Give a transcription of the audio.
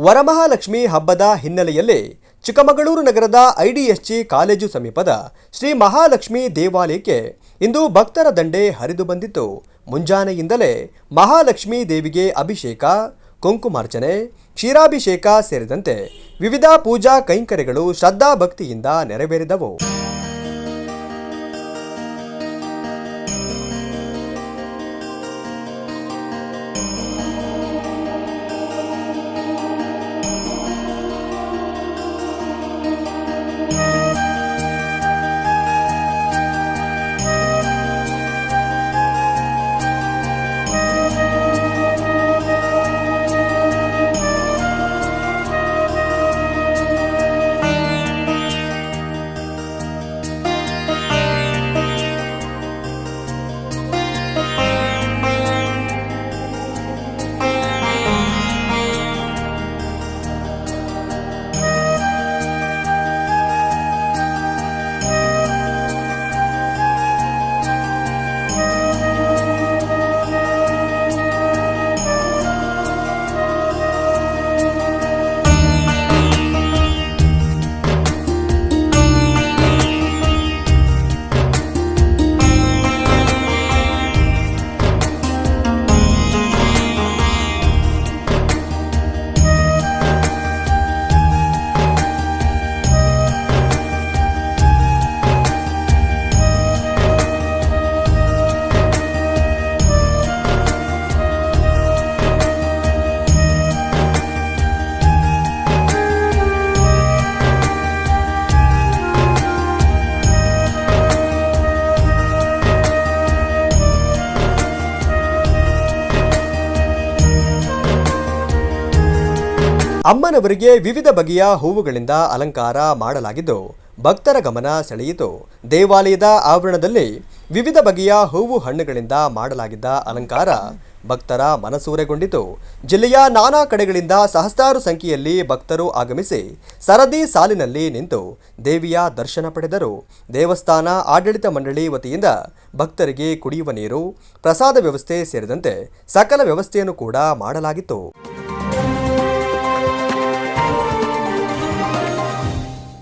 ವರಮಹಾಲಕ್ಷ್ಮಿ ಹಬ್ಬದ ಹಿನ್ನೆಲೆಯಲ್ಲಿ ಚಿಕ್ಕಮಗಳೂರು ನಗರದ ಐಡಿಎಸ್ಜಿ ಕಾಲೇಜು ಸಮೀಪದ ಶ್ರೀ ಮಹಾಲಕ್ಷ್ಮಿ ದೇವಾಲಯಕ್ಕೆ ಇಂದು ಭಕ್ತರ ದಂಡೆ ಹರಿದು ಬಂದಿತ್ತು. ಮುಂಜಾನೆಯಿಂದಲೇ ಮಹಾಲಕ್ಷ್ಮಿ ದೇವಿಗೆ ಅಭಿಷೇಕ, ಕುಂಕುಮಾರ್ಚನೆ, ಕ್ಷೀರಾಭಿಷೇಕ ಸೇರಿದಂತೆ ವಿವಿಧ ಪೂಜಾ ಕೈಂಕರ್ಯಗಳು ಶ್ರದ್ಧಾ ಭಕ್ತಿಯಿಂದ ನೆರವೇರಿದವು. ಅಮ್ಮನವರಿಗೆ ವಿವಿಧ ಬಗೆಯ ಹೂವುಗಳಿಂದ ಅಲಂಕಾರ ಮಾಡಲಾಗಿದ್ದು ಭಕ್ತರ ಗಮನ ಸೆಳೆಯಿತು. ದೇವಾಲಯದ ಆವರಣದಲ್ಲಿ ವಿವಿಧ ಬಗೆಯ ಹೂವು ಹಣ್ಣುಗಳಿಂದ ಮಾಡಲಾಗಿದ್ದ ಅಲಂಕಾರ ಭಕ್ತರ ಮನಸೂರೆಗೊಂಡಿತು. ಜಿಲ್ಲೆಯ ನಾನಾ ಕಡೆಗಳಿಂದ ಸಹಸ್ರಾರು ಸಂಖ್ಯೆಯಲ್ಲಿ ಭಕ್ತರು ಆಗಮಿಸಿ ಸರದಿ ಸಾಲಿನಲ್ಲಿ ನಿಂತು ದೇವಿಯ ದರ್ಶನ ಪಡೆದರು. ದೇವಸ್ಥಾನ ಆಡಳಿತ ಮಂಡಳಿ ವತಿಯಿಂದ ಭಕ್ತರಿಗೆ ಕುಡಿಯುವ ನೀರು, ಪ್ರಸಾದ ವ್ಯವಸ್ಥೆ ಸೇರಿದಂತೆ ಸಕಲ ವ್ಯವಸ್ಥೆಯನ್ನು ಕೂಡ ಮಾಡಲಾಗಿತ್ತು.